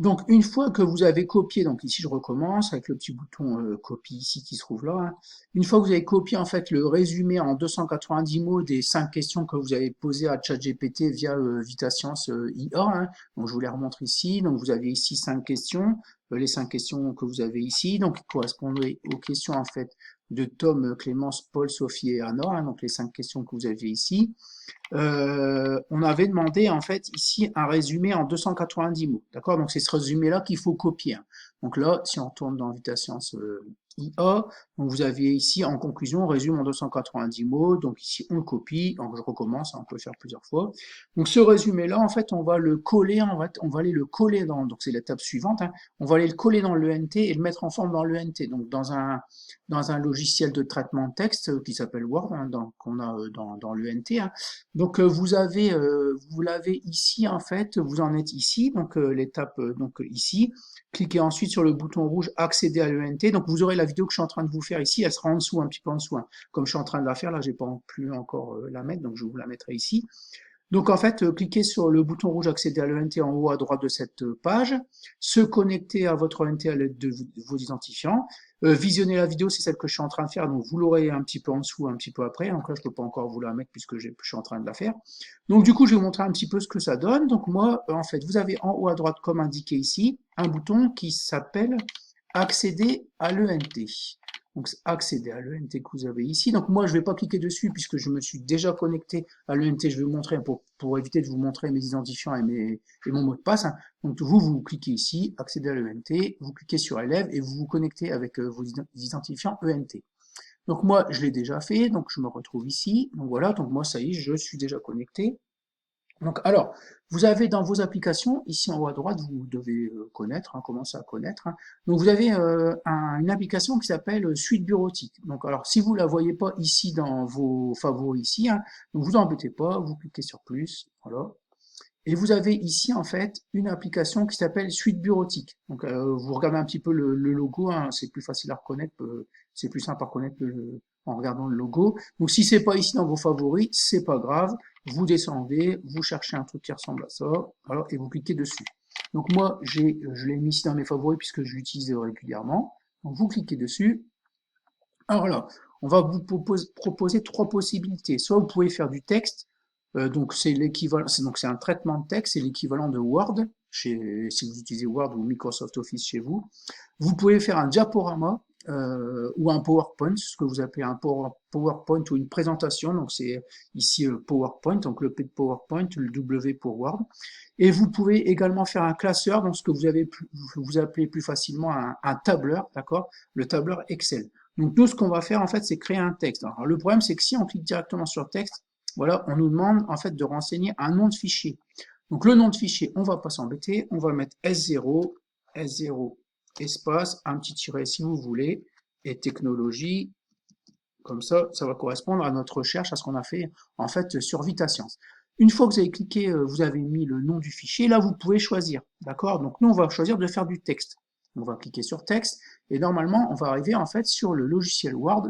Donc, une fois que vous avez copié, donc ici je recommence avec le petit bouton copie ici qui se trouve là, hein. Une fois que vous avez copié en fait le résumé en 290 mots des 5 questions que vous avez posées à ChatGPT via VitaScience IA, hein. Donc je vous les remontre ici. Donc vous avez ici 5 questions, les 5 questions que vous avez ici, donc qui correspondraient aux questions en fait de Tom, Clémence, Paul, Sophie et Anna, hein, donc les 5 questions que vous avez ici. On avait demandé en fait ici un résumé en 290 mots. D'accord? Donc c'est ce résumé-là qu'il faut copier, hein. Donc là, si on retourne dans VitaScience IA, donc vous avez ici en conclusion, on résume en 290 mots. Donc ici, on le copie. Donc je recommence, hein, on peut le faire plusieurs fois. Donc ce résumé-là, en fait, on va le coller, on va aller le coller dans, donc c'est l'étape suivante, hein, on va aller le coller dans l'ENT et le mettre en forme dans l'ENT. Donc dans un logiciel de traitement de texte qui s'appelle Word, hein, qu'on a dans l'ENT, hein. Donc vous l'avez ici en fait, vous en êtes ici, donc l'étape donc ici. Cliquez ensuite sur le bouton rouge accéder à l'ENT. Donc vous aurez la vidéo que je suis en train de vous faire ici, elle sera en dessous, un petit peu en dessous, hein. Comme je suis en train de la faire là, j'ai pas pu encore la mettre, donc je vous la mettrai ici. Donc en fait, cliquez sur le bouton rouge accéder à l'ENT en haut à droite de cette page, se connecter à votre ENT à l'aide de vos identifiants, visionner la vidéo, c'est celle que je suis en train de faire, donc vous l'aurez un petit peu en dessous, un petit peu après, donc là je peux pas encore vous la mettre puisque je suis en train de la faire. Donc du coup, je vais vous montrer un petit peu ce que ça donne. Donc moi, en fait, vous avez en haut à droite, comme indiqué ici, un bouton qui s'appelle accéder à l'ENT. Donc accéder à l'ENT que vous avez ici. Donc moi je ne vais pas cliquer dessus puisque je me suis déjà connecté à l'ENT. Je vais vous montrer pour éviter de vous montrer mes identifiants et mon mot de passe, hein. Donc vous cliquez ici, accéder à l'ENT, vous cliquez sur élève et vous vous connectez avec vos identifiants ENT. Donc moi je l'ai déjà fait, donc je me retrouve ici. Donc voilà, donc moi ça y est, je suis déjà connecté. Donc, alors, vous avez dans vos applications, ici en haut à droite, vous devez connaître, hein, commencer à connaître, hein. Donc, vous avez une application qui s'appelle Suite Bureautique. Donc, alors, si vous la voyez pas ici dans vos favoris ici, hein, donc vous embêtez pas, vous cliquez sur plus, voilà. Et vous avez ici en fait une application qui s'appelle Suite Bureautique. Donc vous regardez un petit peu le logo, hein, c'est plus facile à reconnaître, c'est plus simple à reconnaître en regardant le logo. Donc si c'est pas ici dans vos favoris, c'est pas grave. Vous descendez, vous cherchez un truc qui ressemble à ça, voilà, et vous cliquez dessus. Donc moi je l'ai mis ici dans mes favoris puisque je l'utilise régulièrement. Donc vous cliquez dessus. Alors là, on va vous proposer trois possibilités. Soit vous pouvez faire du texte, donc c'est l'équivalent, c'est un traitement de texte, c'est l'équivalent de Word si vous utilisez Word ou Microsoft Office chez vous. Vous pouvez faire un diaporama ou un PowerPoint, ce que vous appelez un PowerPoint ou une présentation. Donc c'est ici PowerPoint, donc le P de PowerPoint, le W pour Word. Et vous pouvez également faire un classeur, donc ce que vous appelez plus facilement un tableur, d'accord, le tableur Excel. Donc nous, ce qu'on va faire en fait, c'est créer un texte. Alors le problème, c'est que si on clique directement sur texte, voilà, on nous demande en fait de renseigner un nom de fichier. Donc le nom de fichier, on va pas s'embêter, on va mettre S0, S0 espace, un petit tiret si vous voulez, et technologie, comme ça va correspondre à notre recherche, à ce qu'on a fait en fait sur VitaScience. Une fois que vous avez cliqué, vous avez mis le nom du fichier, là vous pouvez choisir, d'accord? Donc nous on va choisir de faire du texte. On va cliquer sur texte, et normalement on va arriver en fait sur le logiciel Word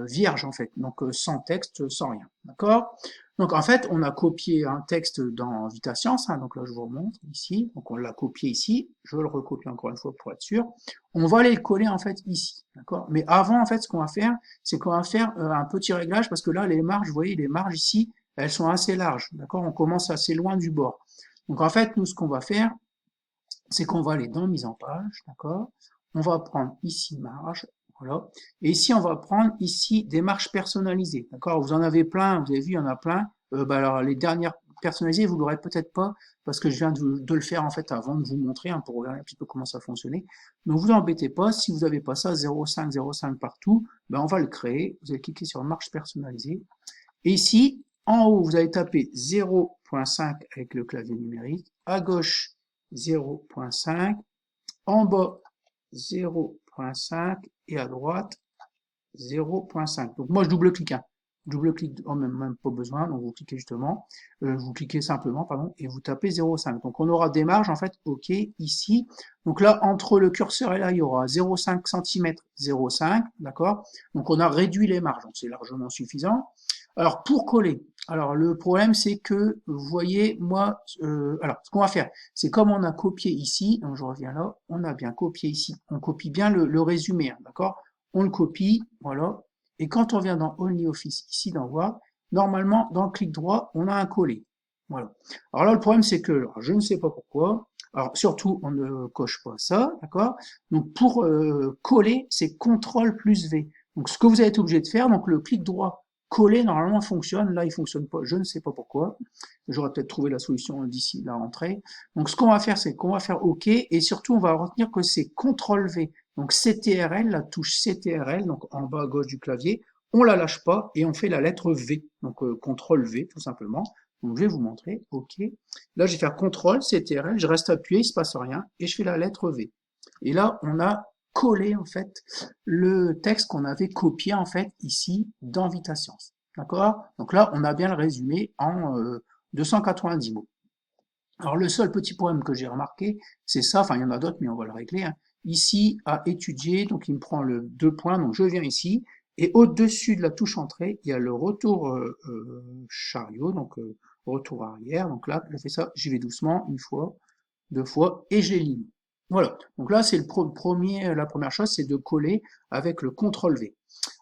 vierge en fait, donc sans texte, sans rien, d'accord? Donc en fait, on a copié un texte dans VitaScience, hein, donc là je vous remontre ici, donc on l'a copié ici, je le recopie encore une fois pour être sûr. On va aller le coller en fait ici, d'accord? Mais avant en fait, ce qu'on va faire, c'est qu'on va faire un petit réglage parce que là les marges, vous voyez les marges ici, elles sont assez larges, d'accord? On commence assez loin du bord. Donc en fait, nous ce qu'on va faire, c'est qu'on va aller dans mise en page, d'accord? On va prendre ici marge, voilà. Et ici, on va prendre ici des marges personnalisées, d'accord? Vous en avez plein, vous avez vu, il y en a plein. Alors, les dernières personnalisées, vous l'aurez peut-être pas, parce que je viens de le faire en fait avant de vous montrer, hein, pour regarder un petit peu comment ça fonctionnait. Donc, vous embêtez pas, si vous n'avez pas ça, 0,5, 0,5 partout, ben, on va le créer. Vous allez cliquer sur marge personnalisée. Et ici, en haut, vous allez taper 0,5 avec le clavier numérique. À gauche, 0,5, en bas 0,5 et à droite 0,5. Donc moi je double-clique, hein. Double-clique, oh, même pas besoin, donc vous cliquez justement, vous cliquez simplement, pardon, et vous tapez 0,5. Donc on aura des marges en fait, ok, ici. Donc là, entre le curseur et là, il y aura 0,5 cm, 0,5, d'accord. Donc on a réduit les marges, donc c'est largement suffisant. Alors, pour coller, alors le problème c'est que, vous voyez, moi, alors ce qu'on va faire, c'est comme on a copié ici, donc je reviens là, on a bien copié ici, on copie bien le résumé, hein, d'accord? On le copie, voilà, et quand on vient dans OnlyOffice, ici dans Word, normalement, dans le clic droit, on a un coller. Voilà. Alors là, le problème c'est que, alors, je ne sais pas pourquoi, alors surtout, on ne coche pas ça, d'accord? Donc pour coller, c'est CTRL plus V. Donc ce que vous avez été obligé de faire, donc le clic droit coller normalement fonctionne, là il fonctionne pas, je ne sais pas pourquoi, j'aurais peut-être trouvé la solution d'ici la rentrée. Donc ce qu'on va faire, c'est qu'on va faire OK, et surtout on va retenir que c'est CTRL V, donc CTRL, la touche CTRL, donc en bas à gauche du clavier, on la lâche pas, et on fait la lettre V, donc CTRL V tout simplement. Donc je vais vous montrer, OK. Là je vais faire CTRL, CTRL, je reste appuyé, il se passe rien, et je fais la lettre V. Et là on a collé en fait le texte qu'on avait copié en fait ici dans VitaScience. D'accord? Donc là, on a bien le résumé en 290 mots. Alors le seul petit problème que j'ai remarqué, c'est ça, enfin il y en a d'autres, mais on va le régler, hein. Ici, à étudier, donc il me prend le 2 points, donc je viens ici, et au-dessus de la touche entrée, il y a le retour chariot, donc retour arrière, donc là, je fais ça, j'y vais doucement, une fois, deux fois, et j'élimine. Voilà, donc là, c'est la première chose, c'est de coller avec le CTRL V.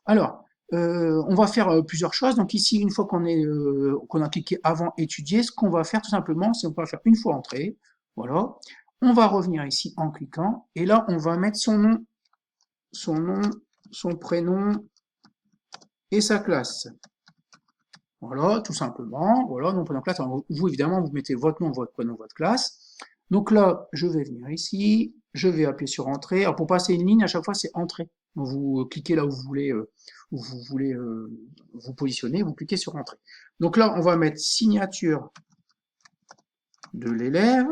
Alors, on va faire plusieurs choses. Donc ici, une fois qu'on a cliqué avant étudier, ce qu'on va faire tout simplement, c'est qu'on va faire une fois entrée. Voilà. On va revenir ici en cliquant, et là, on va mettre nom, son prénom et sa classe. Voilà, tout simplement. Voilà, nom, prénom, classe. Alors, vous, évidemment, vous mettez votre nom, votre prénom, votre classe. Donc là, je vais venir ici, je vais appuyer sur Entrée. Alors pour passer une ligne, à chaque fois, c'est Entrée. Vous cliquez là où vous voulez vous positionner, vous cliquez sur Entrée. Donc là, on va mettre signature de l'élève.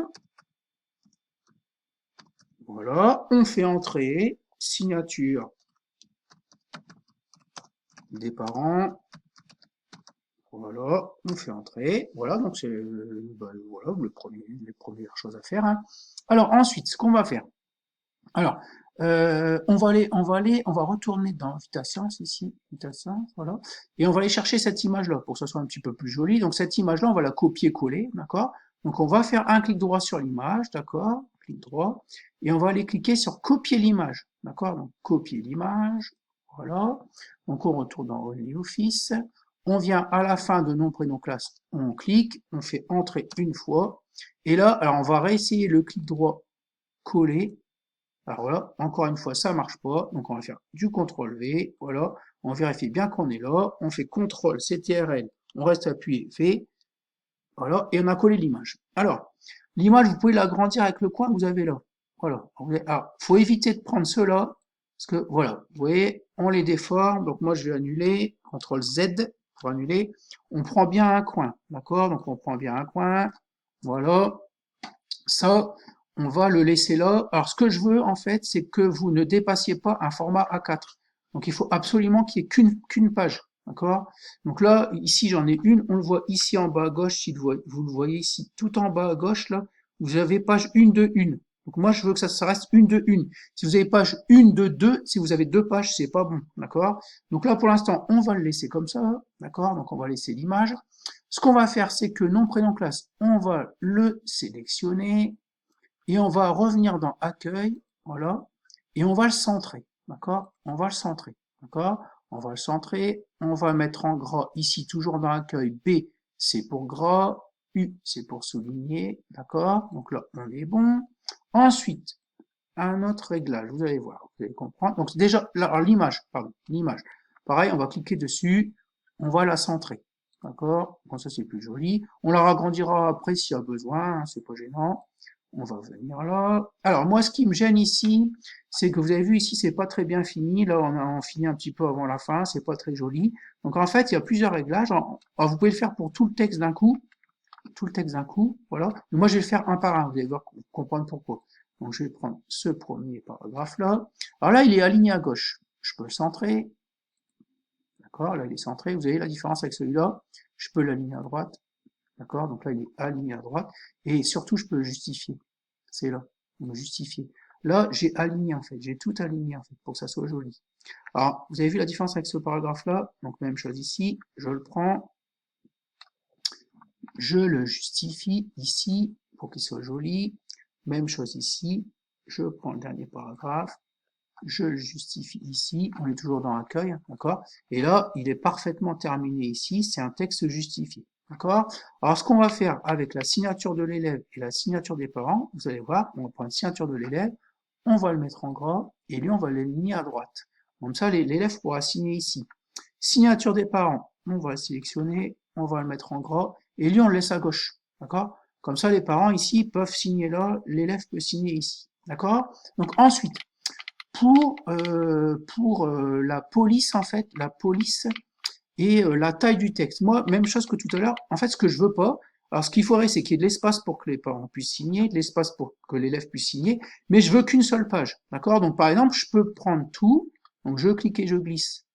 Voilà, on fait Entrée, signature des parents. Voilà, on fait Entrée. Voilà, donc c'est voilà, les premières choses à faire, hein. Alors ensuite, ce qu'on va faire. Alors, on va retourner dans VitaScience ici, VitaScience, voilà, et on va aller chercher cette image-là pour que ça soit un petit peu plus joli. Donc cette image-là, on va la copier-coller, d'accord? Donc on va faire un clic droit sur l'image, d'accord? Clic droit, et on va aller cliquer sur copier l'image, d'accord? Donc copier l'image, voilà. Donc on retourne dans OnlyOffice. On vient à la fin de nom, prénom, classe, on clique, on fait entrer une fois, et là, alors on va réessayer le clic droit coller. Alors voilà, encore une fois, ça marche pas, donc on va faire du CTRL V, voilà, on vérifie bien qu'on est là, on fait CTRL CTRL, on reste appuyé V, voilà, et on a collé l'image. Alors, l'image, vous pouvez l'agrandir avec le coin que vous avez là. Voilà. Alors, faut éviter de prendre ceux-là, parce que voilà, vous voyez, on les déforme, donc moi je vais annuler, CTRL Z pour annuler, on prend bien un coin, d'accord? Donc on prend bien un coin, voilà, ça, on va le laisser là. Alors, ce que je veux, en fait, c'est que vous ne dépassiez pas un format A4. Donc, il faut absolument qu'il n'y ait qu'une page. D'accord? Donc là, ici, j'en ai une. On le voit ici en bas à gauche, si vous le voyez ici, tout en bas à gauche, là, vous avez page 1 de 1. Donc, moi, je veux que ça reste 1 de 1. Si vous avez page 1 de 2, si vous avez deux pages, c'est pas bon. D'accord? Donc là, pour l'instant, on va le laisser comme ça. D'accord? Donc, on va laisser l'image. Ce qu'on va faire, c'est que nom, prénom, classe, on va le sélectionner et on va revenir dans Accueil, voilà, et on va le centrer, d'accord? On va le centrer, d'accord? On va le centrer, on va mettre en gras ici, toujours dans Accueil, B, c'est pour gras, U, c'est pour souligner, d'accord? Donc là, on est bon. Ensuite, un autre réglage, vous allez voir, vous allez comprendre. Donc déjà, là, l'image, pardon, l'image. Pareil, on va cliquer dessus, on va la centrer. D'accord? Bon, ça c'est plus joli. On la agrandira après s'il y a besoin, hein, c'est pas gênant. On va venir là. Alors moi, ce qui me gêne ici, c'est que vous avez vu ici, c'est pas très bien fini. Là, on finit un petit peu avant la fin, c'est pas très joli. Donc en fait, il y a plusieurs réglages. Alors, vous pouvez le faire pour tout le texte d'un coup, voilà. Mais moi, je vais le faire un par un. Vous allez voir, comprendre pourquoi. Donc je vais prendre ce premier paragraphe là. Alors là, il est aligné à gauche. Je peux le centrer. D'accord, là il est centré. Vous avez la différence avec celui-là. Je peux l'aligner à droite. D'accord, donc là il est aligné à droite. Et surtout, je peux le justifier. C'est là. Donc justifier. Là, j'ai aligné en fait. J'ai tout aligné en fait pour que ça soit joli. Alors, vous avez vu la différence avec ce paragraphe-là? Donc, même chose ici, je le prends, je le justifie ici pour qu'il soit joli. Même chose ici, je prends le dernier paragraphe, je le justifie ici, on est toujours dans accueil, d'accord? Et là, il est parfaitement terminé ici, c'est un texte justifié, d'accord? Alors, ce qu'on va faire avec la signature de l'élève et la signature des parents, vous allez voir, on va prendre la signature de l'élève, on va le mettre en gras, et lui, on va l'aligner à droite. Comme ça, l'élève pourra signer ici. Signature des parents, on va le sélectionner, on va le mettre en gras, et lui, on le laisse à gauche, d'accord? Comme ça, les parents ici peuvent signer là, l'élève peut signer ici, d'accord? Donc ensuite, pour la police, en fait, la police et la taille du texte. Moi, même chose que tout à l'heure, en fait, ce que je veux pas, alors ce qu'il faudrait, c'est qu'il y ait de l'espace pour que les parents puissent signer, de l'espace pour que l'élève puisse signer, mais je veux qu'une seule page, d'accord? Donc, par exemple, je peux prendre tout, donc je clique et je glisse,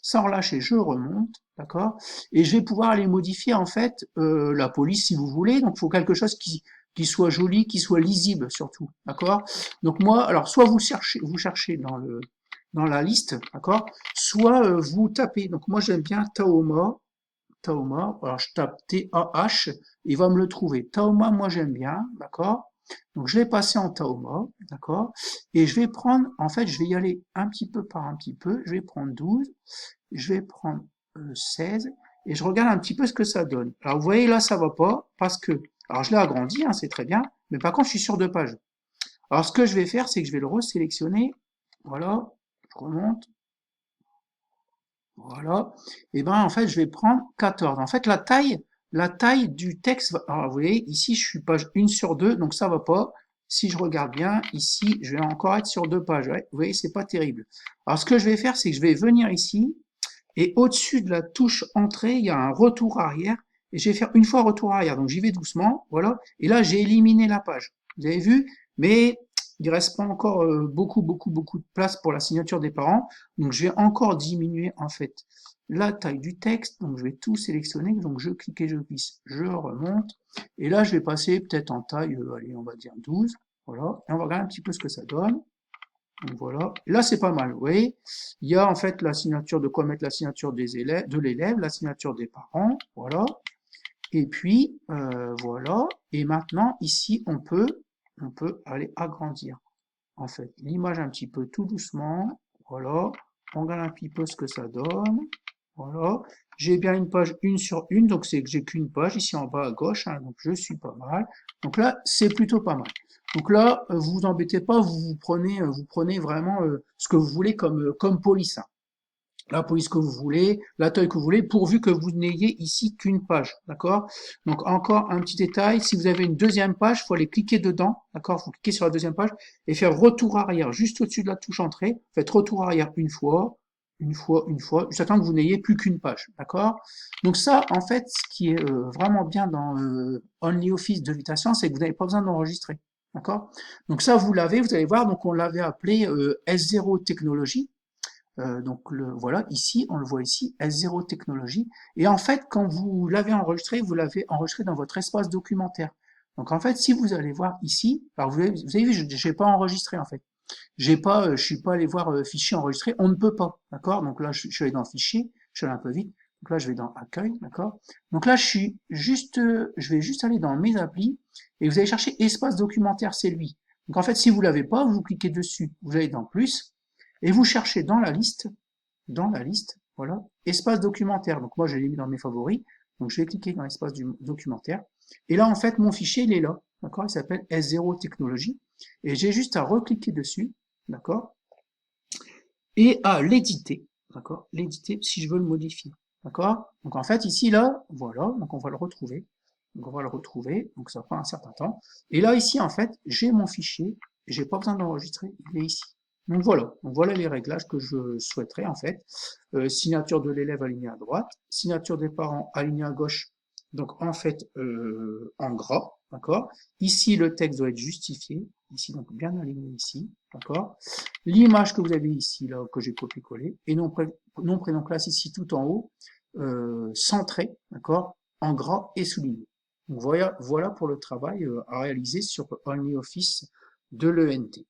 sans relâcher, je remonte, d'accord? Et je vais pouvoir aller modifier, en fait, la police, si vous voulez, donc il faut quelque chose qui soit joli, qui soit lisible, surtout, d'accord? Donc moi, alors, soit vous cherchez dans la liste, d'accord? Soit vous tapez. Donc moi j'aime bien Taoma. Taoma. Alors je tape T-A-H, il va me le trouver. Taoma, moi j'aime bien, d'accord? Donc je vais passer en Taoma, d'accord? Et je vais prendre, en fait, je vais y aller un petit peu par un petit peu. Je vais prendre 12, je vais prendre 16, et je regarde un petit peu ce que ça donne. Alors vous voyez là, ça va pas, parce que, alors je l'ai agrandi, hein, c'est très bien, mais par contre je suis sur 2 pages. Alors ce que je vais faire, c'est que je vais le resélectionner. Voilà, je remonte. Voilà. Et ben en fait, je vais prendre 14. En fait, la taille du texte. Alors, vous voyez, ici, je suis page 1/2, donc ça va pas. Si je regarde bien, ici, je vais encore être sur 2 pages. Ouais, vous voyez, c'est pas terrible. Alors, ce que je vais faire, c'est que je vais venir ici, et au-dessus de la touche entrée, il y a un retour arrière, et je vais faire une fois retour arrière. Donc, j'y vais doucement, voilà. Et là, j'ai éliminé la page. Vous avez vu? Mais il reste pas encore beaucoup de place pour la signature des parents. Donc, je vais encore diminuer, en fait, la taille du texte. Donc, je vais tout sélectionner. Donc, je clique et je glisse. Je remonte. Et là, je vais passer peut-être en taille, allez, on va dire 12. Voilà. Et on va regarder un petit peu ce que ça donne. Donc voilà. Là, c'est pas mal. Vous voyez, il y a en fait la signature, de quoi mettre la signature des élèves, de l'élève, la signature des parents. Voilà. Et puis, voilà. Et maintenant, ici, on peut aller agrandir, en fait, l'image un petit peu tout doucement. Voilà. On regarde un petit peu ce que ça donne. Voilà. J'ai bien une page 1/1, donc c'est que j'ai qu'une page ici en bas à gauche, hein, donc je suis pas mal. Donc là, c'est plutôt pas mal. Donc là, vous vous embêtez pas, vous prenez vraiment ce que vous voulez comme police, hein. La police que vous voulez, la taille que vous voulez, pourvu que vous n'ayez ici qu'une page, d'accord? Donc encore un petit détail, si vous avez une deuxième page, il faut aller cliquer dedans, d'accord? Il faut cliquer sur la deuxième page et faire retour arrière, juste au-dessus de la touche entrée. Faites retour arrière une fois, jusqu'à temps que vous n'ayez plus qu'une page, d'accord? Donc ça, en fait, ce qui est vraiment bien dans OnlyOffice de Vitation, c'est que vous n'avez pas besoin d'enregistrer, d'accord? Donc ça, vous l'avez, vous allez voir, donc on l'avait appelé S0 Technologie. Donc voilà, ici, on le voit ici, S0 Technologie. Et en fait, quand vous l'avez enregistré dans votre espace documentaire. Donc en fait, si vous allez voir ici, alors vous avez vu, je n'ai pas enregistré en fait. Je suis pas allé voir fichier enregistré, on ne peut pas, d'accord? Donc là, je suis allé dans fichier, je suis allé un peu vite. Donc là, je vais dans accueil, d'accord? Donc là, je vais juste aller dans mes applis et vous allez chercher espace documentaire, c'est lui. Donc en fait, si vous l'avez pas, vous cliquez dessus, vous allez dans plus et vous cherchez dans la liste, voilà, espace documentaire. Donc moi, je l'ai mis dans mes favoris. Donc je vais cliquer dans l'espace du documentaire. Et là, en fait, mon fichier, il est là. D'accord? Il s'appelle S0 Technologie. Et j'ai juste à recliquer dessus. D'accord? Et à l'éditer. D'accord? L'éditer si je veux le modifier. D'accord? Donc en fait, ici, là, voilà. Donc on va le retrouver. Donc on va le retrouver. Donc ça prend un certain temps. Et là, ici, en fait, j'ai mon fichier. J'ai pas besoin d'enregistrer. Il est ici. Donc voilà. Donc voilà les réglages que je souhaiterais, en fait. Signature de l'élève alignée à droite. Signature des parents alignée à gauche. Donc en fait, en gras. D'accord? Ici, le texte doit être justifié. Ici, donc bien aligné ici. D'accord? L'image que vous avez ici, là, que j'ai copié-collé, et nom, prénom, classe ici tout en haut, centré, d'accord, en gras et souligné. Donc voilà pour le travail à réaliser sur OnlyOffice de l'ENT.